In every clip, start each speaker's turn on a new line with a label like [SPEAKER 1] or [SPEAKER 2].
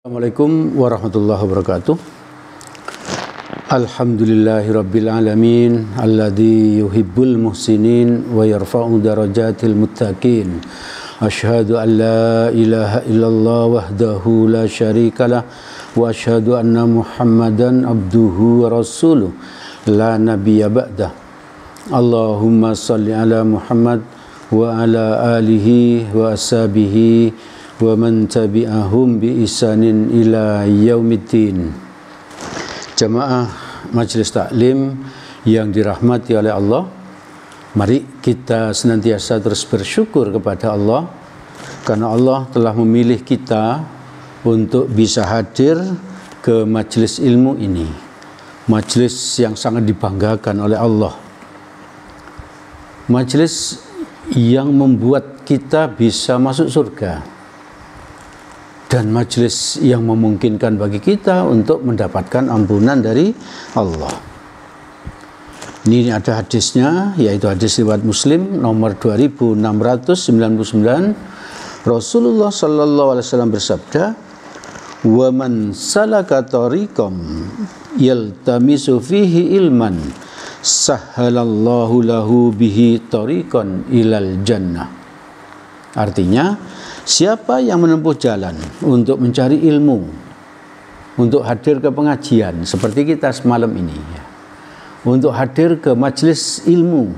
[SPEAKER 1] Assalamualaikum warahmatullahi wabarakatuh. Alhamdulillahirabbil alamin alladzi yuhibbul muhsinin wa yarfa'u darajatil muttaqin. Asyhadu an la ilaha illallah wahdahu la syarikalah wa asyhadu anna Muhammadan abduhu wa rasuluh la nabiyya ba'dah. Allahumma shalli ala Muhammad wa ala alihi wa ashabihi wa man tabi'ahum bi ihsanin ila yaumiddin. Jamaah Majelis Taklim yang dirahmati oleh Allah, mari kita senantiasa terus bersyukur kepada Allah karena Allah telah memilih kita untuk bisa hadir ke majelis ilmu ini, majelis yang sangat dibanggakan oleh Allah, majelis yang membuat kita bisa masuk surga, dan majelis yang memungkinkan bagi kita untuk mendapatkan ampunan dari Allah. Ini ada hadisnya, yaitu hadis riwayat Muslim nomor 2699. Rasulullah sallallahu alaihi wasallam bersabda, "Wa man salaka tariqam yaltamisu fihi ilman, sahhalallahu lahu bihi tariqan ilal jannah." Artinya, siapa yang menempuh jalan untuk mencari ilmu, untuk hadir ke pengajian seperti kita semalam ini, untuk hadir ke majelis ilmu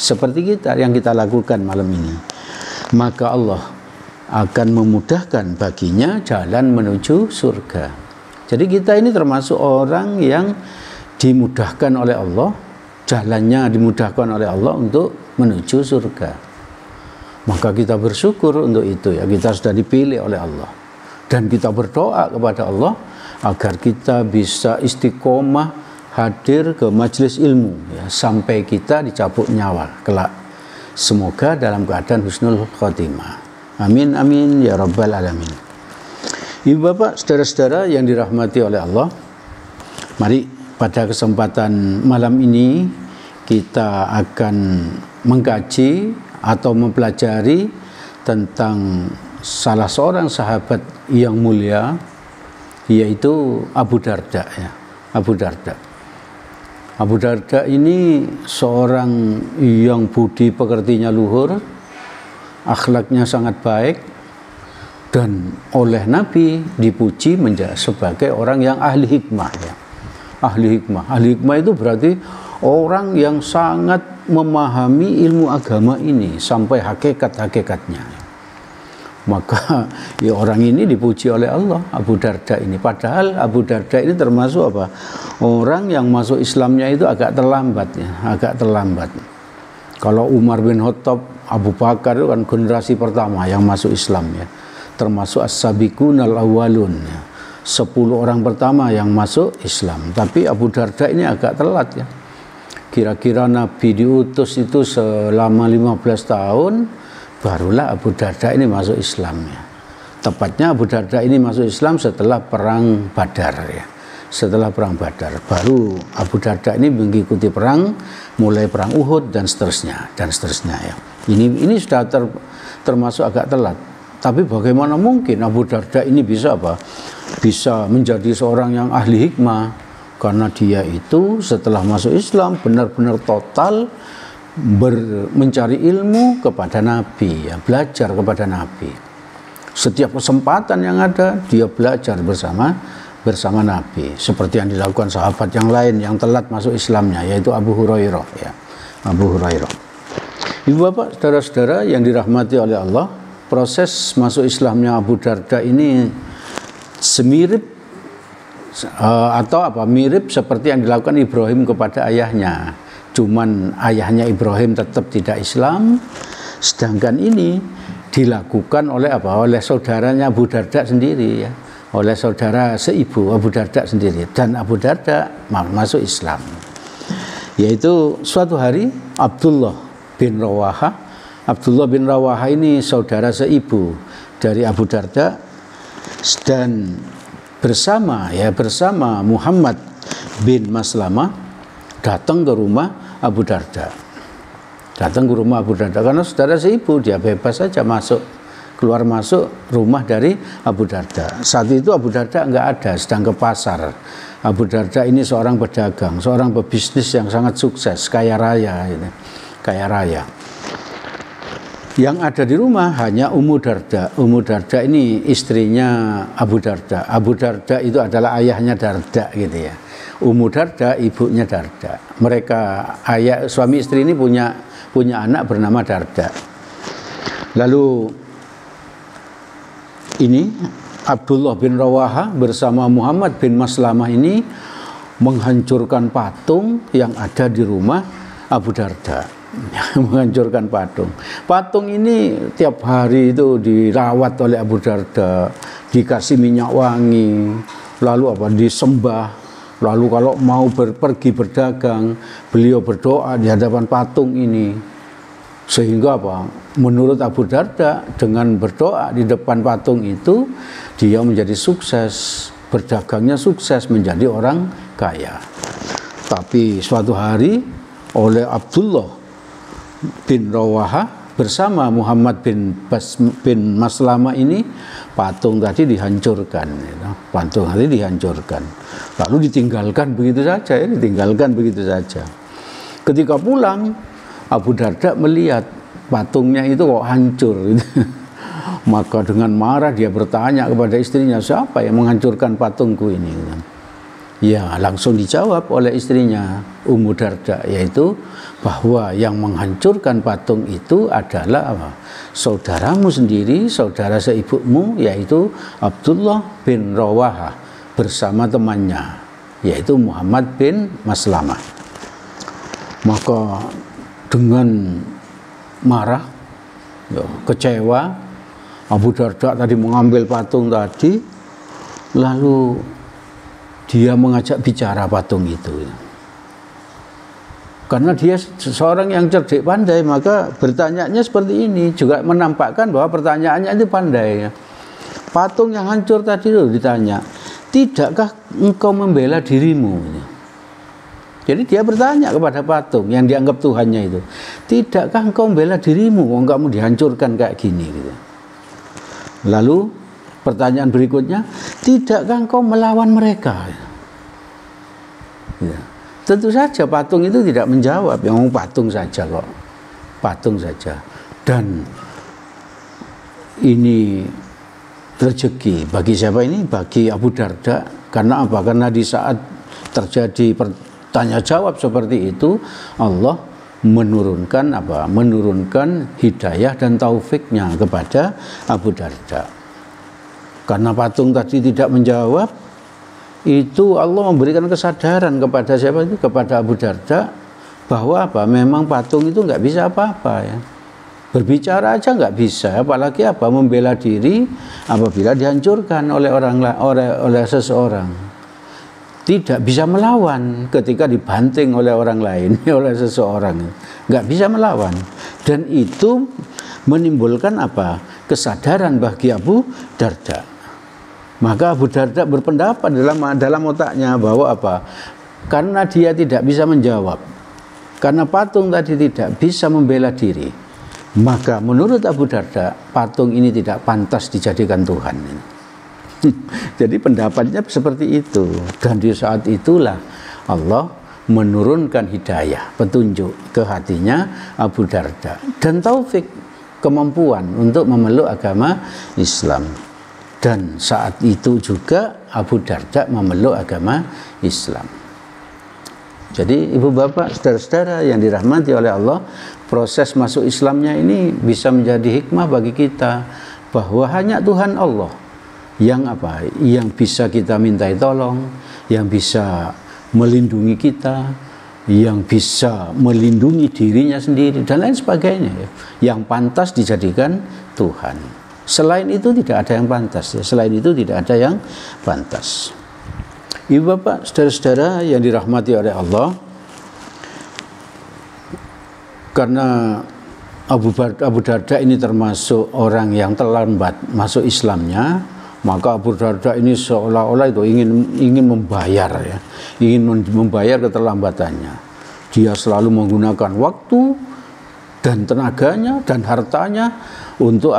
[SPEAKER 1] seperti kita yang kita lakukan malam ini, maka Allah akan memudahkan baginya jalan menuju surga. Jadi kita ini termasuk orang yang dimudahkan oleh Allah, jalannya dimudahkan oleh Allah untuk menuju surga. Maka kita bersyukur untuk itu, ya, kita sudah dipilih oleh Allah, dan kita berdoa kepada Allah agar kita bisa istiqomah hadir ke majelis ilmu, ya, sampai kita dicabut nyawa kelak. Semoga dalam keadaan husnul khotimah. Amin amin ya rabbal alamin. Ibu bapak, saudara-saudara yang dirahmati oleh Allah, mari pada kesempatan malam ini kita akan mengkaji atau mempelajari tentang salah seorang sahabat yang mulia, yaitu Abu Darda, ya. Abu Darda. Abu Darda ini seorang yang budi pekertinya luhur, akhlaknya sangat baik, dan oleh Nabi dipuji menjadi sebagai orang yang ahli hikmah, ya. Ahli hikmah. Ahli hikmah itu berarti orang yang sangat memahami ilmu agama ini sampai hakikat-hakikatnya. Maka ya, orang ini dipuji oleh Allah, Abu Darda ini. Padahal Abu Darda ini termasuk apa? Orang yang masuk Islamnya itu agak terlambat, ya, agak terlambat. Kalau Umar bin Khattab, Abu Bakar itu kan generasi pertama yang masuk Islam, ya. Termasuk as-sabiqunal awwalun, ya. 10 orang pertama yang masuk Islam. Tapi Abu Darda ini agak telat, ya. Kira-kira Nabi diutus itu selama 15 tahun, barulah Abu Darda ini masuk Islam, ya. Tepatnya Abu Darda ini masuk Islam setelah perang Badar, ya. Setelah perang Badar, baru Abu Darda ini mengikuti perang, mulai perang Uhud dan seterusnya, ya. Ini sudah termasuk agak telat. Tapi bagaimana mungkin Abu Darda ini bisa apa? Bisa menjadi seorang yang ahli hikmah? Karena dia itu setelah masuk Islam benar-benar total mencari ilmu kepada Nabi, ya, belajar kepada Nabi. Setiap kesempatan yang ada dia belajar bersama Nabi, seperti yang dilakukan sahabat yang lain yang telat masuk Islamnya, yaitu Abu Hurairah, ya. Abu Hurairah. Ibu bapak, saudara-saudara yang dirahmati oleh Allah, proses masuk Islamnya Abu Darda ini semirip mirip seperti yang dilakukan Ibrahim kepada ayahnya. Cuman ayahnya Ibrahim tetap tidak Islam, sedangkan ini dilakukan oleh oleh saudaranya Abu Darda sendiri, ya. Oleh saudara seibu Abu Darda sendiri, dan Abu Darda masuk Islam. Yaitu suatu hari Abdullah bin Rawaha ini saudara seibu dari Abu Darda, dan bersama Muhammad bin Maslamah datang ke rumah Abu Darda. Karena saudara seibu, dia bebas saja masuk keluar masuk rumah dari Abu Darda. Saat itu Abu Darda nggak ada, sedang ke pasar. Abu Darda ini seorang pedagang, seorang pebisnis yang sangat sukses, kaya raya, kaya raya. Yang ada di rumah hanya Ummu Darda. Ummu Darda ini istrinya Abu Darda. Abu Darda itu adalah ayahnya Darda gitu ya. Ummu Darda ibunya Darda. Mereka suami istri ini punya anak bernama Darda. Lalu ini Abdullah bin Rawaha bersama Muhammad bin Maslamah ini menghancurkan patung yang ada di rumah Abu Darda. Menghancurkan patung. Patung ini tiap hari itu dirawat oleh Abu Darda, dikasih minyak wangi, lalu disembah. Lalu kalau mau pergi berdagang, beliau berdoa di hadapan patung ini. Sehingga menurut Abu Darda, dengan berdoa di depan patung itu, dia menjadi sukses, berdagangnya sukses, menjadi orang kaya. Tapi suatu hari oleh Abdullah bin Rawaha bersama Muhammad bin Maslamah ini, patung tadi dihancurkan, patung tadi dihancurkan, lalu ditinggalkan begitu saja, ditinggalkan begitu saja. Ketika pulang, Abu Darda melihat patungnya itu kok hancur, maka dengan marah dia bertanya kepada istrinya, siapa yang menghancurkan patungku ini? Ya, langsung dijawab oleh istrinya Ummu Darda, yaitu bahwa yang menghancurkan patung itu adalah saudaramu sendiri, saudara seibumu, yaitu Abdullah bin Rawaha bersama temannya, yaitu Muhammad bin Maslamah. Maka dengan marah, kecewa, Abu Darda tadi mengambil patung tadi, lalu dia mengajak bicara patung itu. Karena dia seorang yang cerdik pandai, maka bertanyanya seperti ini, juga menampakkan bahwa pertanyaannya itu pandai. Patung yang hancur tadi itu ditanya, tidakkah engkau membela dirimu? Jadi dia bertanya kepada patung yang dianggap Tuhannya itu, tidakkah engkau membela dirimu, kamu dihancurkan kayak gini gitu. Lalu pertanyaan berikutnya, tidakkah engkau melawan mereka? Ya. Tentu saja patung itu tidak menjawab, yang patung saja kok, patung saja. Dan ini rezeki bagi siapa ini? Bagi Abu Darda. Karena apa? Karena di saat terjadi tanya jawab seperti itu, Allah menurunkan menurunkan hidayah dan taufiknya kepada Abu Darda. Karena patung tadi tidak menjawab, itu Allah memberikan kesadaran kepada siapa itu? Kepada Abu Darda, bahwa memang patung itu nggak bisa apa-apa ya. Berbicara aja nggak bisa, apalagi membela diri apabila dihancurkan oleh seseorang. Tidak bisa melawan ketika dibanting oleh orang lain, oleh seseorang. Nggak bisa melawan. Dan itu menimbulkan kesadaran bagi Abu Darda. Maka Abu Darda berpendapat dalam otaknya bahwa karena dia tidak bisa menjawab, karena patung tadi tidak bisa membela diri, maka menurut Abu Darda patung ini tidak pantas dijadikan Tuhan. Jadi pendapatnya seperti itu. Dan di saat itulah Allah menurunkan hidayah, petunjuk ke hatinya Abu Darda, dan taufik, kemampuan untuk memeluk agama Islam. Dan saat itu juga Abu Darda memeluk agama Islam. Jadi ibu bapak, saudara-saudara yang dirahmati oleh Allah, proses masuk Islamnya ini bisa menjadi hikmah bagi kita, bahwa hanya Tuhan Allah yang yang bisa kita mintai tolong, yang bisa melindungi kita, yang bisa melindungi dirinya sendiri, dan lain sebagainya, yang pantas dijadikan Tuhan. Selain itu tidak ada yang pantas ya. Selain itu tidak ada yang pantas. Ibu bapak, saudara-saudara yang dirahmati oleh Allah, karena Abu Darda ini termasuk orang yang terlambat masuk Islamnya, maka Abu Darda ini seolah-olah itu ingin membayar ya, ingin membayar keterlambatannya. Dia selalu menggunakan waktu dan tenaganya dan hartanya untuk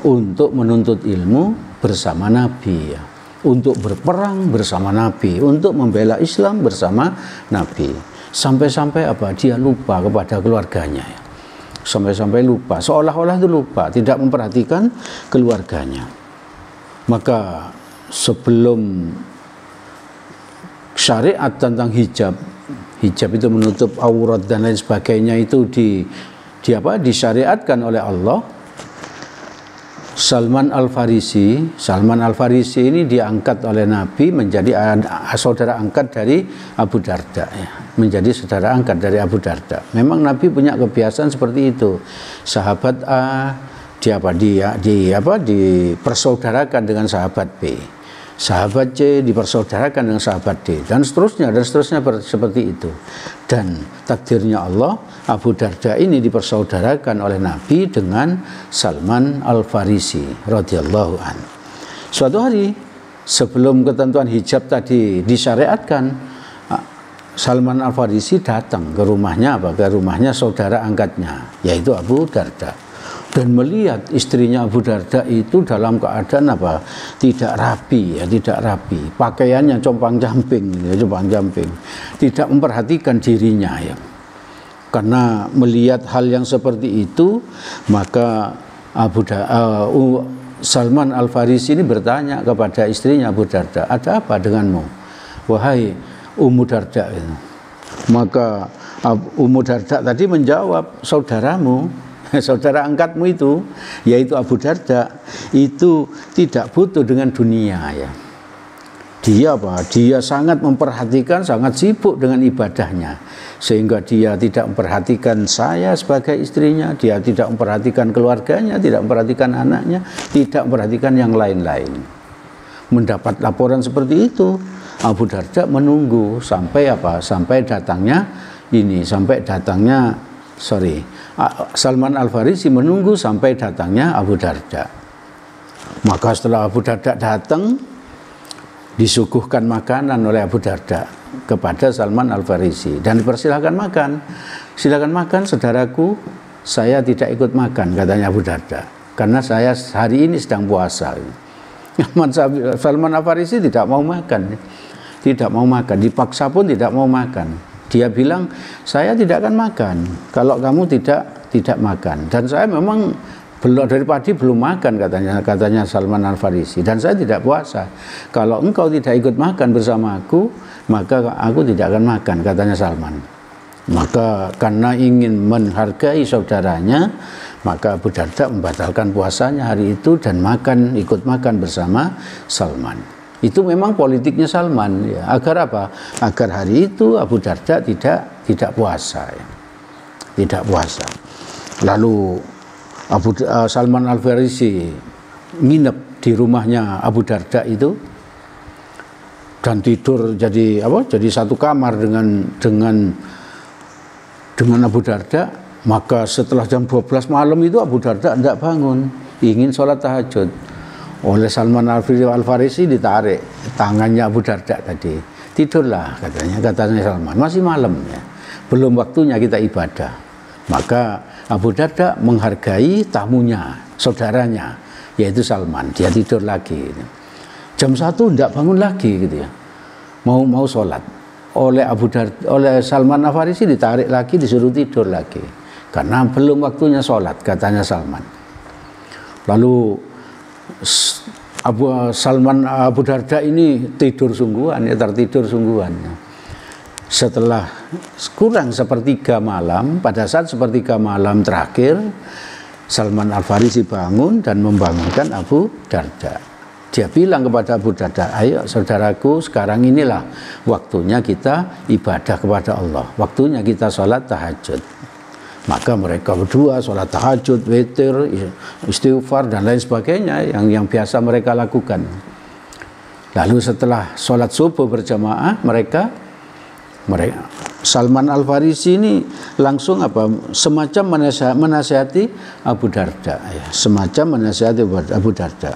[SPEAKER 1] untuk menuntut ilmu bersama Nabi, ya. Untuk berperang bersama Nabi, untuk membela Islam bersama Nabi. Sampai-sampai apa? Dia lupa kepada keluarganya, ya. Sampai-sampai lupa, seolah-olah itu lupa, tidak memperhatikan keluarganya. Maka sebelum syariat tentang hijab itu menutup aurat dan lain sebagainya itu disyariatkan oleh Allah, Salman Al-Farisi ini diangkat oleh Nabi menjadi saudara angkat dari Abu Darda, ya. Menjadi saudara angkat dari Abu Darda. Memang Nabi punya kebiasaan seperti itu. Sahabat A dipersaudarakan dengan sahabat B. Sahabat C dipersaudarakan dengan sahabat D, dan seterusnya seperti itu. Dan takdirnya Allah, Abu Darda ini dipersaudarakan oleh Nabi dengan Salman Al-Farisi radhiyallahu an. Suatu hari sebelum ketentuan hijab tadi disyariatkan, Salman Al-Farisi datang ke rumahnya ke rumahnya saudara angkatnya, yaitu Abu Darda. Dan melihat istrinya Abu Darda itu dalam keadaan tidak rapi, pakaiannya compang-camping, tidak memperhatikan dirinya, ya. Karena melihat hal yang seperti itu, maka Salman Al-Farisi ini bertanya kepada istrinya Abu Darda, ada apa denganmu, wahai Ummu Darda? Maka Ummu Darda tadi menjawab, saudara angkatmu itu, yaitu Abu Darda, itu tidak butuh dengan dunia, ya. Dia sangat memperhatikan, sangat sibuk dengan ibadahnya, sehingga dia tidak memperhatikan saya sebagai istrinya, dia tidak memperhatikan keluarganya, tidak memperhatikan anaknya, tidak memperhatikan yang lain-lain. Mendapat laporan seperti itu, Abu Darda menunggu sampai Salman Al-Farisi menunggu sampai datangnya Abu Darda. Maka setelah Abu Darda datang, disuguhkan makanan oleh Abu Darda kepada Salman Al-Farisi dan dipersilahkan makan. Silakan makan saudaraku, saya tidak ikut makan, katanya Abu Darda, karena saya hari ini sedang puasa. Salman Al-Farisi tidak mau makan, dipaksa pun tidak mau makan. Dia bilang, saya tidak akan makan kalau kamu tidak makan, dan saya memang dari pagi belum makan, katanya Salman Al-Farisi, dan saya tidak puasa. Kalau engkau tidak ikut makan bersama aku, maka aku tidak akan makan, katanya Salman. Maka karena ingin menghargai saudaranya, maka Abu Darda membatalkan puasanya hari itu dan ikut makan bersama Salman. Itu memang politiknya Salman, ya. Agar apa? Agar hari itu Abu Darda tidak puasa, ya. Tidak puasa. Lalu Salman Al-Farisi nginep di rumahnya Abu Darda itu dan tidur jadi satu kamar dengan Abu Darda. Maka setelah jam 12 malam itu Abu Darda tidak bangun, ingin sholat tahajud. Oleh Salman Al-Farisi ditarik tangannya Abu Darda tadi. Tidurlah, katanya Salman, masih malam, ya. Belum waktunya kita ibadah. Maka Abu Darda menghargai tamunya, saudaranya, yaitu Salman. Dia tidur lagi. Jam 1 tidak bangun lagi, gitu, ya. Mau sholat. Oleh Salman Al-Farisi ditarik lagi, disuruh tidur lagi. Karena belum waktunya sholat, katanya Salman. Lalu Abu Darda ini tertidur sungguhan. Setelah kurang sepertiga malam, pada saat sepertiga malam terakhir, Salman Al-Farisi bangun dan membangunkan Abu Darda. Dia bilang kepada Abu Darda, ayo saudaraku, sekarang inilah waktunya kita ibadah kepada Allah, waktunya kita sholat tahajud. Maka mereka berdua sholat tahajud, witir, istighfar dan lain sebagainya yang biasa mereka lakukan. Lalu setelah sholat subuh berjamaah, mereka Salman Al-Farisi ini langsung semacam menasihati Abu Darda, ya, Abu Darda.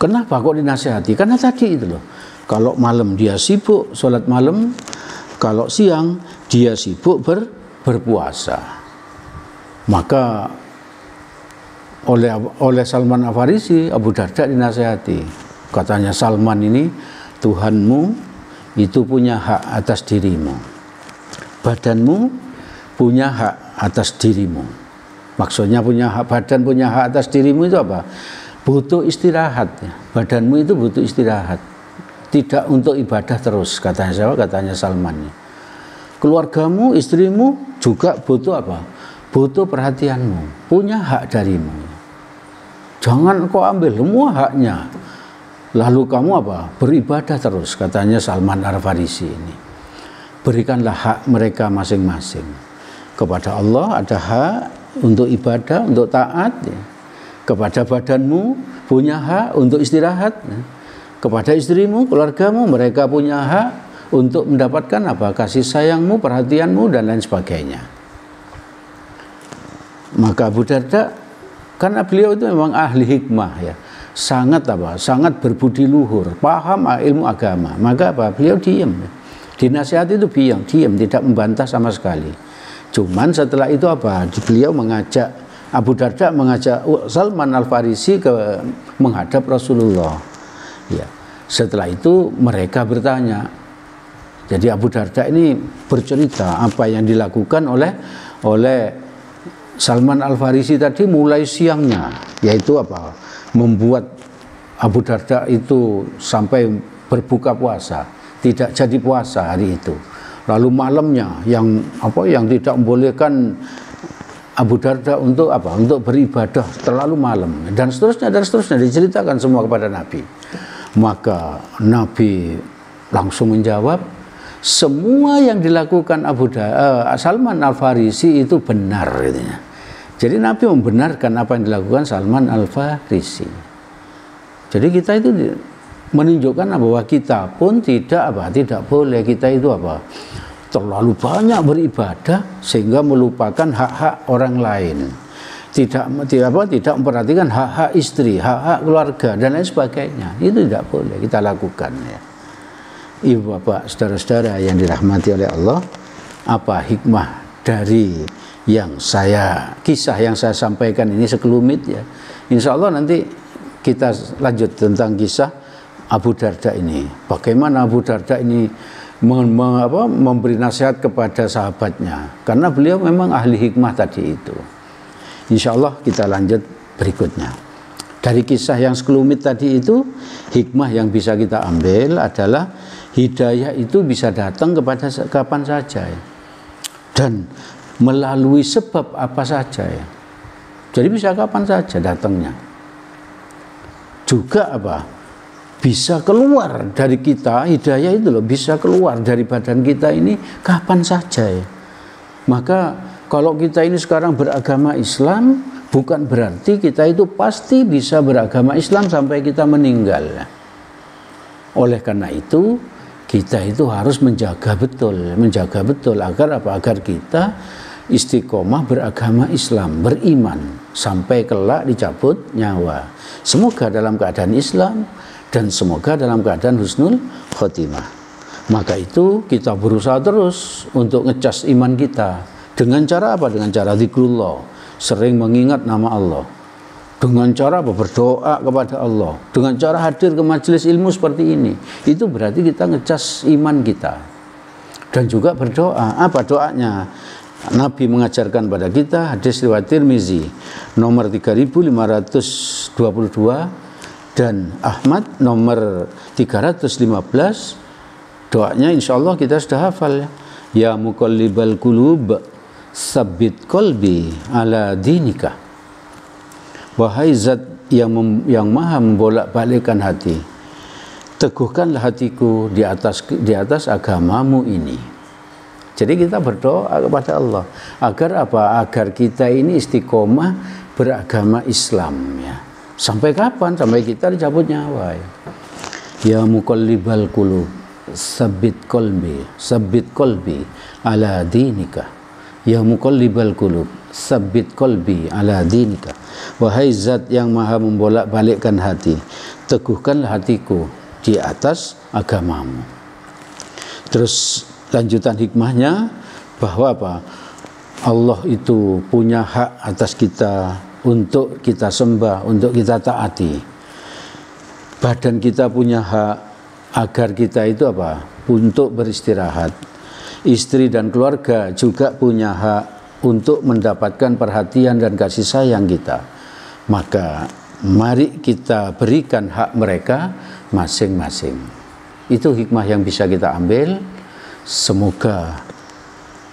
[SPEAKER 1] Kenapa kok dinasihati? Karena tadi itu loh, kalau malam dia sibuk sholat malam, kalau siang dia sibuk berpuasa. Maka oleh Salman Al-Farisi, Abu Darda dinasihati. Katanya Salman ini, Tuhanmu itu punya hak atas dirimu. Badanmu punya hak atas dirimu. Maksudnya punya hak badan, punya hak atas dirimu itu apa? Butuh istirahat. Badanmu itu butuh istirahat. Tidak untuk ibadah terus, katanya siapa? Katanya Salman. Keluargamu, istrimu juga butuh apa? Butuh perhatianmu, punya hak darimu. Jangan kau ambil semua haknya, lalu kamu apa? Beribadah terus, katanya Salman Al-Farisi ini. Berikanlah hak mereka masing-masing. Kepada Allah ada hak untuk ibadah, untuk taat. Ya. Kepada badanmu punya hak untuk istirahat. Ya. Kepada istrimu, keluargamu, mereka punya hak untuk mendapatkan apa? Kasih sayangmu, perhatianmu, dan lain sebagainya. Maka Abu Darda, karena beliau itu memang ahli hikmah ya, sangat apa? Sangat berbudi luhur, paham ilmu agama. Maka apa? Beliau diam. Dinasihati itu diam, tidak membantah sama sekali. Cuman setelah itu apa? Beliau mengajak, Abu Darda mengajak Salman Al-Farisi ke menghadap Rasulullah. Ya. Setelah itu mereka bertanya. Jadi Abu Darda ini bercerita apa yang dilakukan oleh Salman Al-Farisi tadi mulai siangnya, yaitu apa? Membuat Abu Darda itu sampai berbuka puasa, tidak jadi puasa hari itu. Lalu malamnya yang tidak membolehkan Abu Darda untuk apa? Untuk beribadah terlalu malam dan seterusnya diceritakan semua kepada Nabi. Maka Nabi langsung menjawab, semua yang dilakukan Salman Al-Farisi itu benar. Jadi Nabi membenarkan apa yang dilakukan Salman Al-Farisi. Jadi kita itu menunjukkan bahwa kita pun tidak boleh kita itu terlalu banyak beribadah sehingga melupakan hak-hak orang lain. Tidak memperhatikan hak-hak istri, hak-hak keluarga dan lain sebagainya. Itu tidak boleh kita lakukan ya. Ibu bapak, saudara-saudara yang dirahmati oleh Allah, apa hikmah dari kisah yang saya sampaikan ini sekelumit ya. Insya Allah nanti kita lanjut tentang kisah Abu Darda ini. Bagaimana Abu Darda ini memberi nasihat kepada sahabatnya. Karena beliau memang ahli hikmah tadi itu. Insya Allah kita lanjut berikutnya. Dari kisah yang sekelumit tadi itu, hikmah yang bisa kita ambil adalah hidayah itu bisa datang kepada kapan saja ya. Dan melalui sebab apa saja ya. Jadi bisa kapan saja datangnya. Juga bisa keluar dari kita, hidayah itu bisa keluar dari badan kita ini kapan saja ya. Maka kalau kita ini sekarang beragama Islam, bukan berarti kita itu pasti bisa beragama Islam sampai kita meninggal. Oleh karena itu, kita itu harus menjaga betul agar kita istiqomah beragama Islam, beriman sampai kelak dicabut nyawa. Semoga dalam keadaan Islam dan semoga dalam keadaan husnul khotimah. Maka itu kita berusaha terus untuk ngecas iman kita. Dengan cara apa? Dengan cara zikrullah, sering mengingat nama Allah. Dengan cara berdoa kepada Allah. Dengan cara hadir ke majelis ilmu seperti ini. Itu berarti kita ngecas iman kita. Dan juga berdoa. Apa doanya? Nabi mengajarkan pada kita hadis riwayat Tirmizi nomor 3522 dan Ahmad nomor 315. Doanya insya Allah kita sudah hafal ya. Ya muqallibal qulub sabbit qalbi ala dinika. Wahai zat yang maha membolak-balikkan hati, teguhkanlah hatiku di atas agamamu ini. Jadi kita berdoa kepada Allah agar agar kita ini istiqomah beragama Islam ya. Sampai kapan? Sampai kita dicabut nyawa ya. Ya muqallibal qulub sabbit qalbi ala dinika. Ya muqallibal qulub sabbit qalbi ala dinika. Wahai zat yang maha membolak-balikkan hati, teguhkanlah hatiku di atas agamamu. Terus lanjutan hikmahnya bahwa Allah itu punya hak atas kita untuk kita sembah, untuk kita taati. Badan kita punya hak agar kita itu apa? Untuk beristirahat. Istri dan keluarga juga punya hak untuk mendapatkan perhatian dan kasih sayang kita. Maka mari kita berikan hak mereka masing-masing. Itu hikmah yang bisa kita ambil. Semoga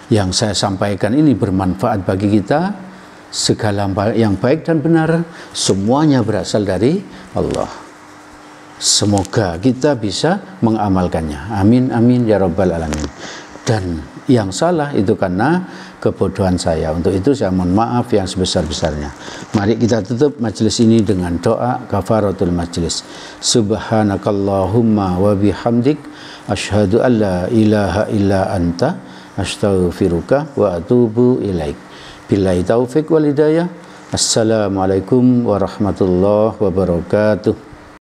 [SPEAKER 1] yang saya sampaikan ini bermanfaat bagi kita. Segala yang baik dan benar semuanya berasal dari Allah. Semoga kita bisa mengamalkannya. Amin amin ya rabbal alamin. Dan yang salah itu karena kebodohan saya. Untuk itu saya mohon maaf yang sebesar-besarnya. Mari kita tutup majelis ini dengan doa kafaratul majelis. Subhanakallahumma wa bihamdik asyhadu an la ilaha illa anta astaghfiruka wa atubu ilaik. Billahi taufik wal hidayah. Assalamualaikum warahmatullahi wabarakatuh.